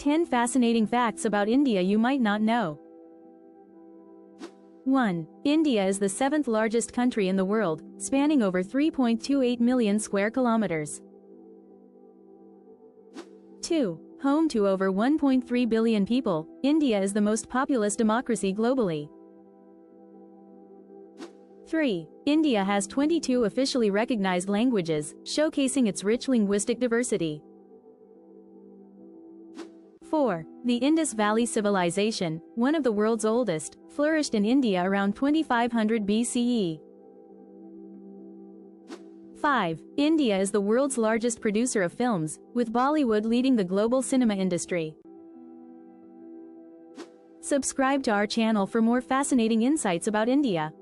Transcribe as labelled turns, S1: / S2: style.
S1: 10 fascinating facts about India you might not know. 1. India is the 7th largest country in the world, spanning over 3.28 million square kilometers. 2. Home to over 1.3 billion people, India is the most populous democracy globally. 3. India has 22 officially recognized languages, showcasing its rich linguistic diversity. 4. The Indus Valley Civilization, one of the world's oldest, flourished in India around 2500 BCE. 5. India is the world's largest producer of films, with Bollywood leading the global cinema industry. Subscribe to our channel for more fascinating insights about India.